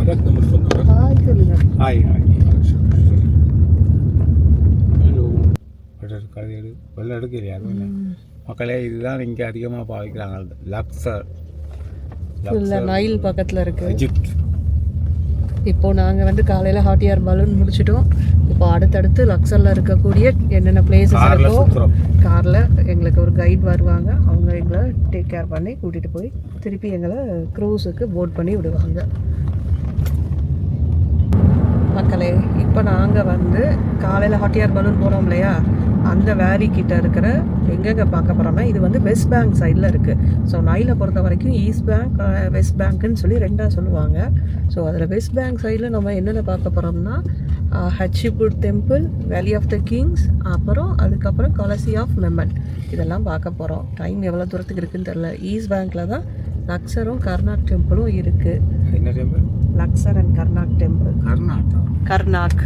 contact number phone number. Hi. Hello. வெள்ளம் எடுக்கலையா மக்களே? இதுதான் இங்கே அதிகமாக பாவிக்கிறாங்க. லக்ஸர் நைல் பக்கத்தில் இருக்குது, எஜிப்ட். இப்போது நாங்கள் வந்து காலையில் ஹாட் ஏர் பலூன் முடிச்சிட்டோம். இப்போ அடுத்தடுத்து லக்ஸரில் இருக்கக்கூடிய என்னென்ன பிளேசஸ் இருக்கோ காரில் எங்களுக்கு ஒரு கைட் வருவாங்க. அவங்க எங்களை டேக் கேர் பண்ணி கூட்டிகிட்டு போய் திருப்பி எங்களை க்ரூஸுக்கு போட் பண்ணி விடுவாங்க. மக்களே, இப்போ நாங்கள் வந்து காலையில் ஹாட் ஏர் பலூன் போனோம் இல்லையா, அந்த வேரி கிட்ட இருக்கிற எங்கெங்கே பார்க்க போகிறோம்னா, இது வந்து வெஸ்ட் பேங்க் சைடில் இருக்குது. ஸோ நைலை பொறுத்த வரைக்கும் ஈஸ்ட் பேங்க் வெஸ்ட் பேங்க்குன்னு சொல்லி ரெண்டாக சொல்லுவாங்க. ஸோ அதில் வெஸ்ட் பேங்க் சைடில் நம்ம என்னென்ன பார்க்க போகிறோம்னா, Hatshepsut temple, Valley of the Kings, அதுக்கப்புறம் காலசி ஆஃப் மெமன், இதெல்லாம் பார்க்க போகிறோம். டைம் எவ்வளோ தூரத்துக்கு இருக்குதுன்னு தெரில. ஈஸ்ட் பேங்க்கில் தான் லக்ஸரும் கர்நாக் டெம்பிளும் இருக்குது. என்ன temple? Luxor and Karnak temple. Karnak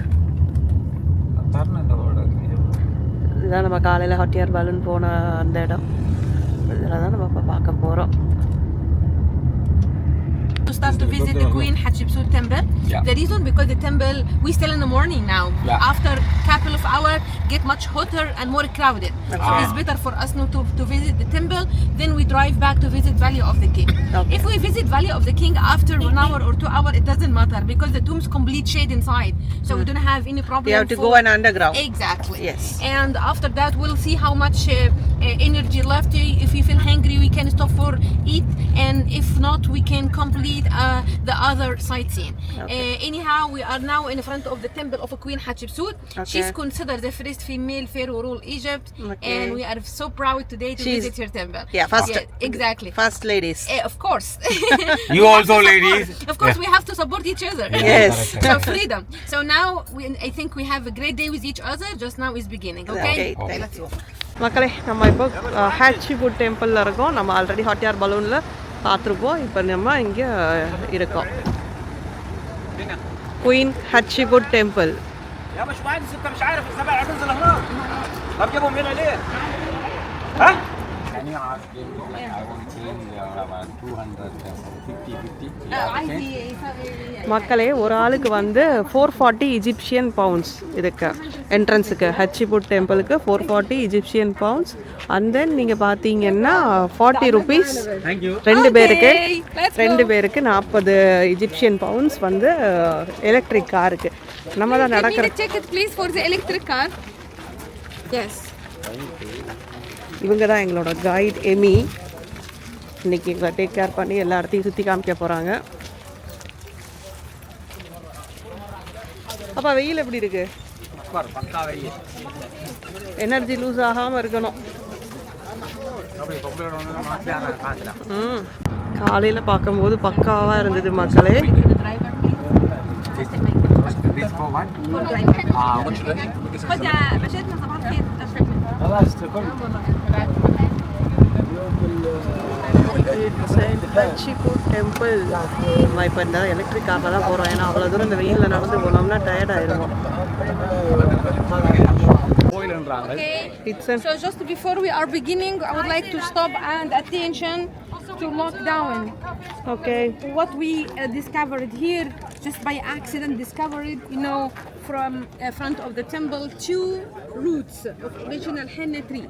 இதுதான் நம்ம காலையில் ஹாட் ஏர் பலூன் போன அந்த இடம். இதில் தான் நம்ம இப்போ பார்க்க போகிறோம். To start to visit the Queen Hatshepsut temple. The reason because the temple we still in the morning now. After couple of hours get much hotter and more crowded. So it's better for us not to visit the temple. Then we drive back to visit Valley of the King. If we visit Valley of the King after 1 hour or 2 hours, it doesn't matter because the tomb's complete shade inside. So we don't have any problem. You have to go and underground. Exactly. Yes. And after that we'll see how much energy left. If we feel hungry we can stop for eat, and if not we can complete the other sightseeing. Anyhow, we are now in front of the temple of Queen Hatshepsut. She's considered the first female pharaoh rule Egypt, and we are so proud today to visit her temple. Yeah, first. Exactly. First ladies. Of course. You also ladies. Of course, we have to support each other. Yes. So freedom. So now I think we have a great day with each other. Just now is beginning. Okay. Let's go. மக்களே, நம்ம இப்போ ஹட்சிபுட் டெம்பிளில் இருக்கோம். நம்ம already hot air பலூனில் பார்த்துருப்போம். இப்போ நம்ம இங்கே இருக்கோம். Queen Hatshepsut temple. يا باشمهندس انت مش عارف الزبائن هتنزل هنا؟ طب جيبهم هنا ليه؟ ها؟ Can you ask them I want to change around 250. மக்களே, ஒரு ஆளுக்கு வந்து 440 இஜிப்சியன் பவுண்ட்ஸ் இதுக்கு என்ட்ரன்ஸுக்கு, ஹட்சிபுட் டெம்பிளுக்கு 440 இஜிப்சியன் பவுண்ட்ஸ். அண்ட் தென் நீங்கள் பார்த்தீங்கன்னா 40 ருபீஸ் ரெண்டு பேருக்கு 40 இஜிப்சியன் பவுண்ட்ஸ் வந்து எலக்ட்ரிக் காருக்கு. நம்ம தான் நடக்கிற இவங்க தான் எங்களோட கைட் எமி. இன்னைக்கு எங்களை டேக் கேர் பண்ணி எல்லா இடத்தையும் சுற்றி காமிக்க போகிறாங்க. அப்பா, வெயில் எப்படி இருக்கு? எனர்ஜி லூஸ் ஆகாமல் இருக்கணும். காலையில் பார்க்கும்போது பக்காவாக இருந்தது மக்களே. ஹட்சிபுட் டெம்பிள். நம்ம இப்போ இந்த எலக்ட்ரிக் காரில் தான் போகிறோம். ஏன்னா அவ்வளோ தூரம் இந்த வெயிலில் நடந்து போனோம்னா டயர்ட் ஆயிடுவோம். So just before we are beginning, I would like to stop and attention to lockdown. Okay. What we discovered here, just by accident discovered, from front of the temple, 2 roots of original henna tree.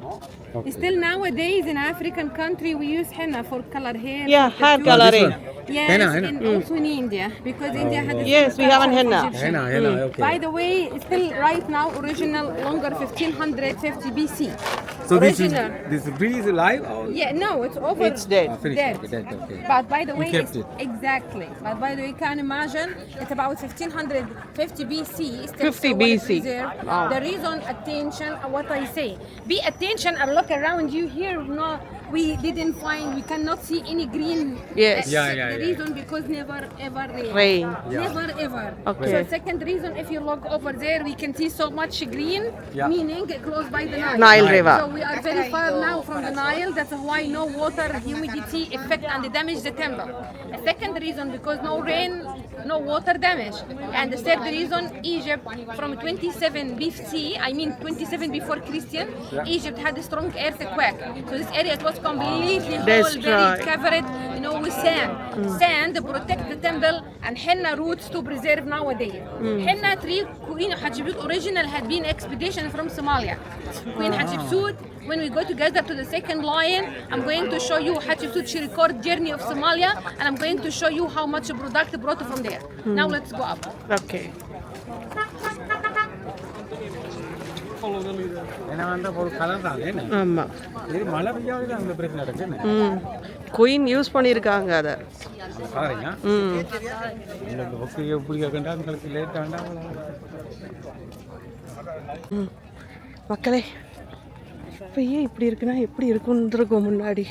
Still nowadays in African country we use henna for color hair. Yeah, hair coloring. Yes, henna. And also in India, because India had the Yes, we have henna. Okay. By the way, still right now original longer 1550 BC. So original. this tree is alive or? Yeah, no, it's over. It's dead. Dead. Okay. But by the way, kept it. Exactly. But by the way, you can imagine it's about 1550 BC. Still 50 so BC. Wow. The reason, attention, what I say. Be attention and look around you here. No, we cannot see any green. Yes. The reason because never ever Rain. Never ever. Okay. So second reason, if you look over there, we can see so much green, meaning close by the Nile. Nile River. So we are very far now from the Nile. That's why no water, humidity affect and damage the temple. A second reason, because no rain, no water damage. And the third reason, Egypt from 27 BC, I mean 27 before Christian, Egypt had a strong earthquake. So this area it was completely whole, very covered, with sand. Sand protect the temple and henna roots to preserve nowadays. Henna tree, Queen Hatshepsut original had been expedition from Somalia. Queen Hatshepsut, when we go together to the second lion, I'm going to show you Hatshepsut she record journey of Somalia, and I'm going to show you how much product brought from there. Now let's go up. Okay. ஏன்னா வந்து ஒரு colour தான் என்ன ஆமாம், இது மழை பெய்யாவது அந்த பிரச்சனை நடக்குன்னு குயின் யூஸ் பண்ணியிருக்காங்க அதை. பாருங்க உங்களுக்கு ஓகே எப்படி கேட்கண்டா உங்களுக்கு லேட் ஆண்டா மக்களே, இப்போ ஏன் இப்படி இருக்குன்னா எப்படி இருக்குன்னு இருக்கும் முன்னாடி.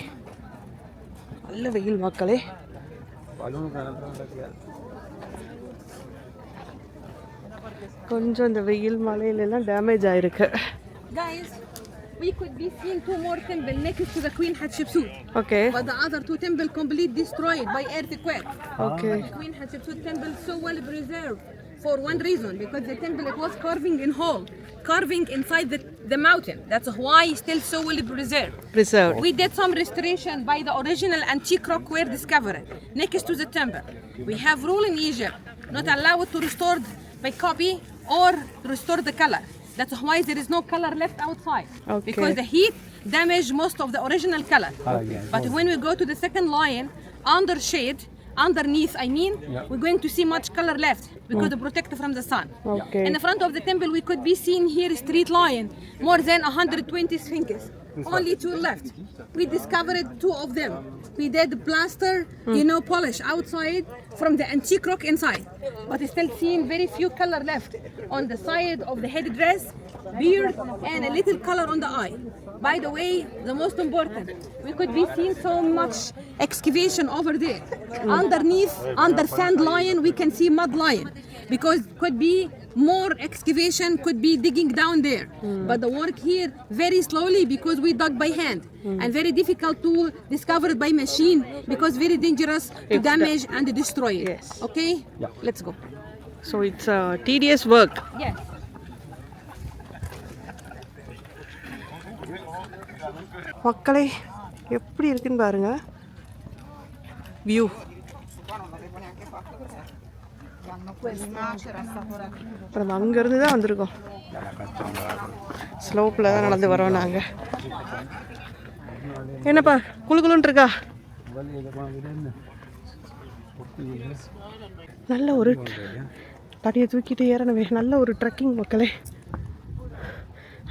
நல்ல வெயில் மக்களே. கொஞ்சம் இந்த வெயில் மழையிலெல்லாம் டேமேஜ் ஆயிருக்கு. Guys, we could be seeing two more temples next to the Queen Hatshepsut. Okay. But the other two temples completely destroyed by earthquake. Okay. Queen Hatshepsut temple so well preserved for one reason, because the temple it was carving inside the mountain. That's why it's still so well preserved. We did some restoration by the original antique rock were discovered next to the temple. We have rule in Egypt not allowed to restore by copy or restore the color. That's why there is no color left outside. Okay. Because the heat damaged most of the original color. But when we go to the second lion, under shade, underneath, we're going to see much color left because to protect from the sun. Okay. In the front of the temple, we could be seeing here street lion, more than 120 sphinxes. Only two left. We discovered two of them. We did plaster, polish outside from the antique rock inside. But still seeing very few color left on the side of the headdress, beard, and a little color on the eye. By the way, the most important, we could be seeing so much excavation over there. Underneath, under sand lion, we can see mud lion. Because could be more excavation, could be digging down there. But the work here very slowly because we dug by hand. And very difficult to discover by machine because very dangerous to damage and destroy it. Yes. Okay? Yeah. Let's go. So it's a tedious work. Yes. மக்களே, எப்படி இருக்குன்னு பாருங்க view. அப்புறம் அங்கேருந்து தான் வந்திருக்கோம். ஸ்லோப்பில் தான் நடந்து வரோம் நாங்கள். என்னப்பா குளுக்குளுன்னு இருக்கா? நல்ல ஒரு தடியை தூக்கிட்டு ஏறணுமே. நல்ல ஒரு ட்ரெக்கிங் மக்களே.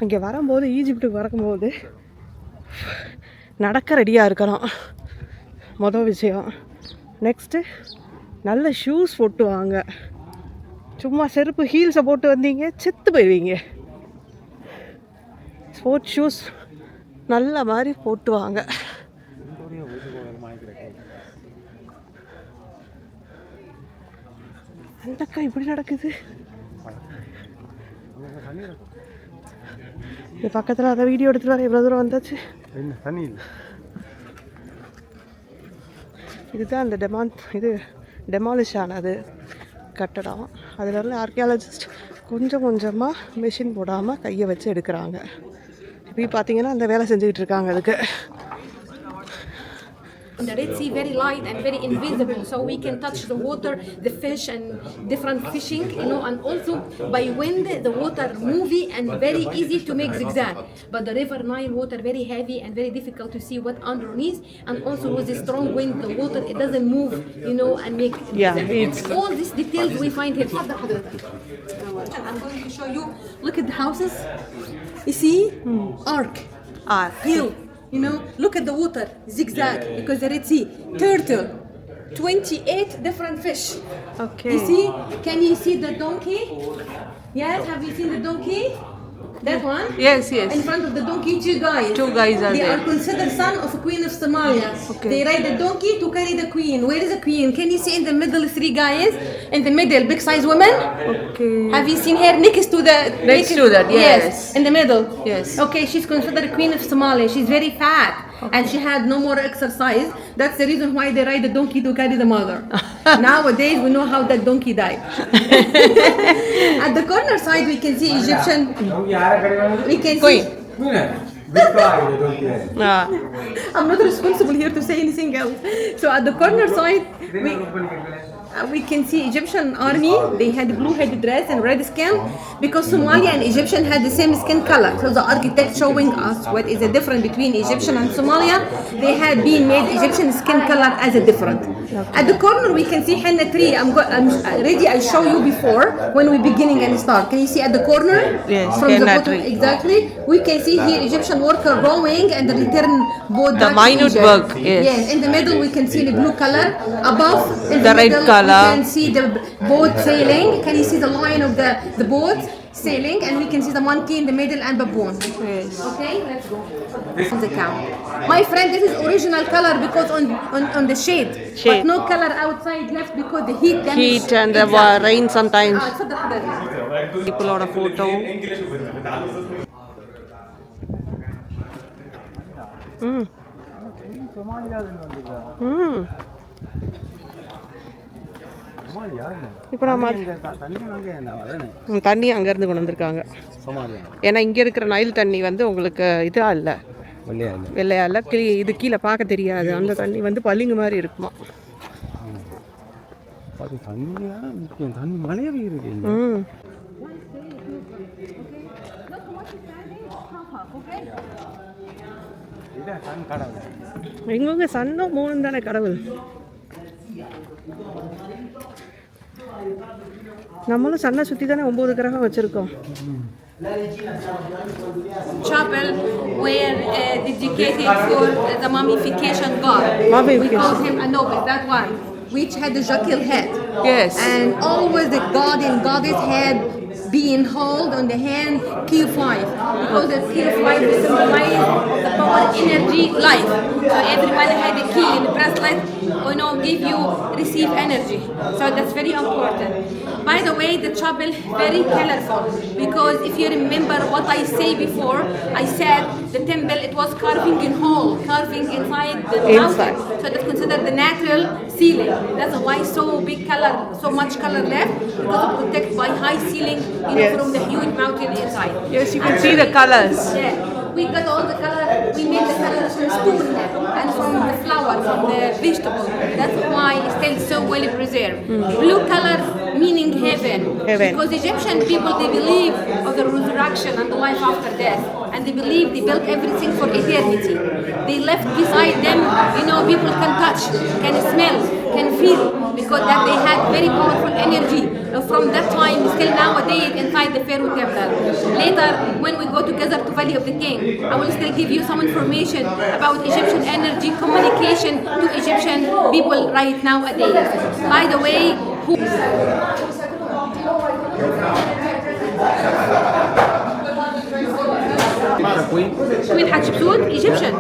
அங்கே வரும்போது ஈஜிப்டுக்கு வரும்போது நடக்க ரெடியாக இருக்கணும் மொதல் விஷயம். நெக்ஸ்ட்டு நல்ல ஷூஸ் போட்டு வாங்க. சும்மா செருப்பு ஹீல்ஸை போட்டு வந்தீங்க செத்து போயிடுவீங்க. ஸ்போர்ட்ஸ் ஷூஸ் நல்ல மாதிரி போட்டு வாங்க. அந்தக்கா இப்படி நடக்குது. இது பக்கத்தில் அதை வீடியோ எடுத்துகிட்டு வர எவ்வளோ தூரம் வந்தாச்சு. இதுதான் அந்த டெமாலிஷ் ஆனது கட்டடம். அதில் ஆர்கியாலஜிஸ்ட் கொஞ்சம் கொஞ்சமாக மிஷின் போடாமல் கையை வச்சு எடுக்கிறாங்க. இப்போ பார்த்தீங்கன்னா அந்த வேலை செஞ்சுக்கிட்டு இருக்காங்க அதுக்கு. The Red Sea very light and very invisible, so we can touch the water, the fish and different fishing, and also by wind the water moving and very easy to make zigzag. But the river Nile water very heavy and very difficult to see what underneath, and also with the strong wind the water it doesn't move, and make zigzag. It's all these details we find here. I'm going to show you. Look at the houses. You see? Arc. Hill. Look at the water, zigzag, because the Red Sea, turtle, 28 different fish. Okay. You see? Can you see the donkey? Yes, have you seen the donkey? That one? Yes. In front of the donkey, two guys. Two guys are They there. are considered son of a queen of Somalia. Okay. They ride the donkey to carry the queen. Where is the queen? Can you see in the middle three guys? in the middle, big size woman. Okay. Have you seen her next to the? Next to that, yes. In the middle. Yes. Okay, she's considered queen of Somalia. She's very fat, and she had no more exercise. That's the reason why they ride the donkey to carry the mother. Nowadays, we know how that donkey died. At the corner side, we can see Egyptian. We can see. I'm not responsible here to say anything else. So at the corner side, we can see Egyptian army. They had blue-headed dress and red skin because Somalia and Egyptian had the same skin color. So the architect showing us what is the difference between Egyptian and Somalia. They had been made Egyptian skin color as a different. At the corner we can see henna tree. I'm ready. I show you before when we beginning and start. Can you see at the corner? Yes. From the Henna bottom tree. exactly. We can see here Egyptian worker rowing and the return boat. The back to minute Egypt. work, yes. Yes. In the middle we can see the blue color. Above in The red middle, color. We can see the boat sailing. Can you see the line of the boat sailing? And we can see the monkey in the middle and baboon. Yes. Okay, let's go. The cow. My friend, this is original color because on the shade. But no color outside left because the heat damage. Heat and the rain sometimes. اتفضل حضرتك. People on a photo. இப்போ நம்ம தண்ணி அங்கேருந்து கொண்டு வந்திருக்காங்க. ஏன்னா இங்கே இருக்கிற Nile தண்ணி வந்து உங்களுக்கு இதாக இல்லை, வெள்ளையா இல்லை, இது கீழே பார்க்க தெரியாது. அந்த தண்ணி வந்து பளிங்கு மாதிரி இருக்குமா. தண்ணி மழையாவே இருக்கு. எங்க சன்னும் மூணும் தானே கடவுள். நம்மளும் சன்னை சுற்றி தானே 9 கிரகம் வச்சுருக்கோம். Chapel were dedicated for the mummification god. We call him Anubis, that one, which had the jackal head. Yes. And always the god and goddess had being held on the hand Q5 because the Q5 symbolizes the power, energy, life. So everybody had a key in the bracelet, give you, receive energy. So that's very important. By the way, the chapel very colorful because if you remember what I say before, I said the temple it was carving in hole, carving inside the mountain. So that's considered the natural ceiling. That's why so big color, so much color left because it's protected by high ceiling, from the huge mountain inside. Yes, you can see the colors. Yeah. We got all the color, we made the colors from stone and from the flower, from the vegetable. That's why it's still so well preserved. Blue color meaning heaven. Because Egyptian people, they believe of the resurrection and the life after death. And they believe they built everything for eternity. They left beside them, people can touch, can smell, can feel, because that they had very powerful energy from that time still nowadays inside the Pharaoh temple. Later, when we go together to Valley of the King, I will still give you some information about Egyptian energy communication to Egyptian people right nowadays. By the way, Queen Hatshepsut, Egyptian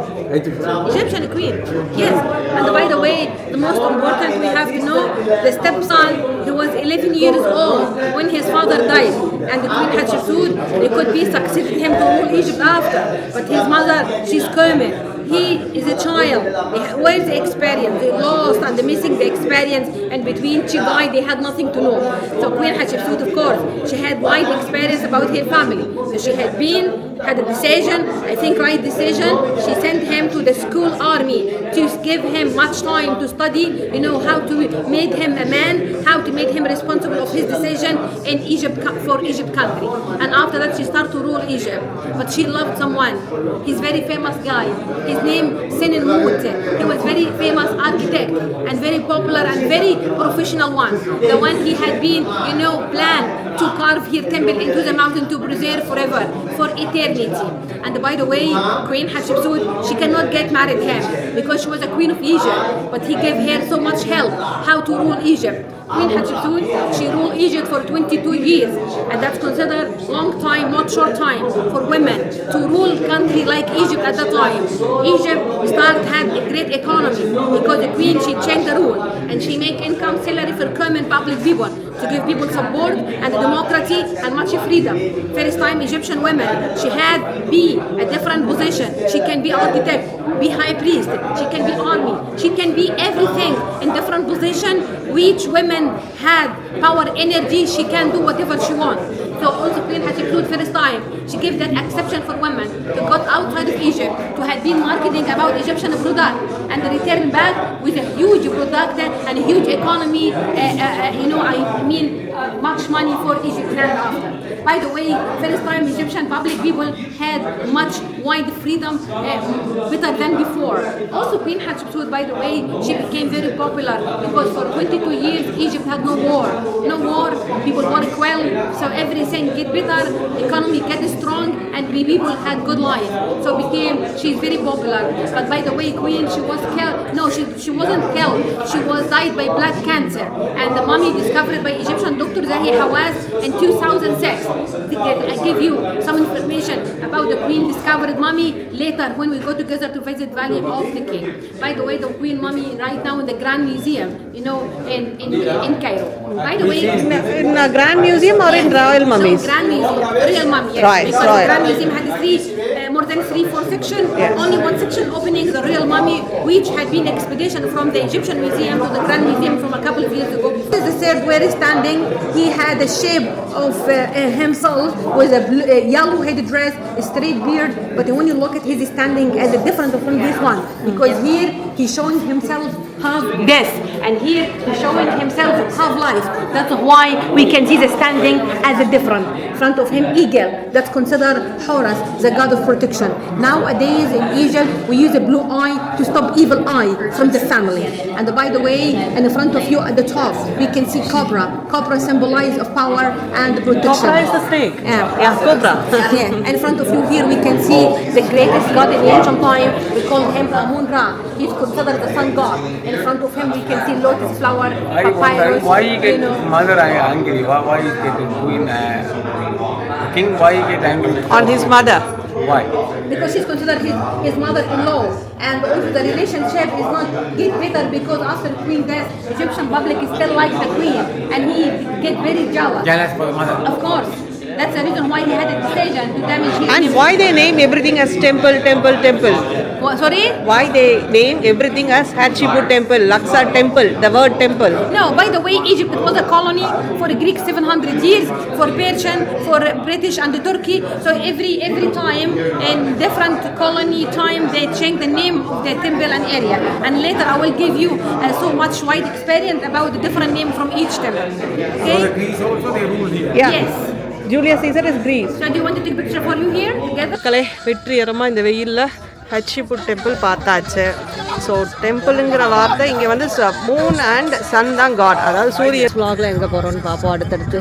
queen. Yes. And by the way, the most important we have to know, the stepson, he was 11 years old when his father died. And the Queen Hatshepsut, they could be succeeded him to rule Egypt after. But his mother, she's coming. He is a child. Where's the experience? They lost and they're missing the experience. And between she died, they had nothing to know. So Queen Hatshepsut, of course, she had wide experience about her family. So she had a decision, I think right decision. She sent him to the school army to give him much time to study, how to make him a man, how to make him responsible of his decision in Egypt, for Egypt country. And after that, she started to rule Egypt. But she loved someone. He's very famous guy. His name Sinin Mut. He was very famous architect and very popular and very professional one. The one he had been, planned to carve his temple into the mountain to preserve forever, for eternity. And by the way, Queen Hatshepsut, she cannot get married him because she was a queen of Egypt. But he gave her so much help how to rule Egypt. Queen Hatshepsut, she ruled Egypt for 22 years, and that's considered long time, not short time, for women to rule country like Egypt at that time. Egypt had a great economy because the queen, she changed the rule and she make income salary for common public people to give people support and democracy and much freedom. First time Egyptian women, she had be a different position. She can be architect, be high priest, she can be army, she can be everything in different position which women had power, energy, she can do whatever she wants. So also Queen Hatshepsut first time, she gave that exception for women to go outside of Egypt, to have been marketing about Egyptian product and return back with a huge product and a huge economy, much money for Egypt after. By the way, first time Egyptian public people had much wide freedom, better than before. Also Queen Hatshepsut, by the way, she became very popular because for 22 years Egypt had no war, people work well, so everything get better, economy get strong, and people had good life. So she's very popular. But by the way, Queen, she was killed. No, she wasn't killed. She was died by blood cancer, and the mummy discovered by Egyptian doctor Zahi Hawass in 2006. I give you some information about the Queen discovered mummy later when we go together to visit Valley of the King. By the way, the Queen mummy right now in the Grand Museum, in Cairo. By the way, in a Grand Museum or in Royal Mummies? No, Grand Museum, Royal Mummy. Yes, Right, because right. the Grand Museum had more than 3-4 sections. Yes. Only one section opening the Royal Mummy, which had been expedition from the Egyptian Museum to the Grand Museum from a couple of years ago. This is the third where he's standing. He had the shape of himself with a yellow headed dress, a straight beard. But when you look at his standing as a different from this one, because here he's showing himself half death, and here he's showing himself half life. That's why we can see the standing as a different. Front of him, eagle. That's considered Horus, the god of protection. Nowadays in Egypt, we use a blue eye to stop evil eye from the family. And by the way, in the front of you at the top, we can see cobra. Cobra symbolizes of power and protection. Cobra is the snake. Yeah, cobra. In front of you here, we can see the greatest god in ancient time. We call him Amun-Ra. He's considered the sun god. In front of him, we can see lotus flower, papyrus. Why he get mother angry? Why he get Queen king? Why he get angry On his mother. Why? Because she's considered his mother-in-law, and also the relationship is not get better because after Queen death, Egyptian public is still like the Queen, and he get very jealous. Jealous for the mother. Of course, that's the reason why he had a decision to damage his. And why they name everything as temple? Sorry? Why they name everything as Hatshepsut temple, Luxor temple, the word temple? No, by the way, Egypt was a colony for the Greek 700 years, for Persian, for British and the Turkey. So every time in different colony time they change the name of the temple and area. And later I will give you so much wide experience about the different name from each temple. Okay? So the Greece also they rule here. Yeah. Yes. Julius Caesar is Greece. So do you want to take picture for you here together? மக்களே வெற்றிகரமாக இந்த வெயிலில் ஹட்சிபுட் temple பார்த்தாச்சு. So டெம்பிளுங்கிற வார்த்தை இங்கே வந்து Moon and son தான் God, அதாவது சூரிய. vlogல எங்கே போகிறோன்னு பார்ப்போம் அடுத்தடுத்து.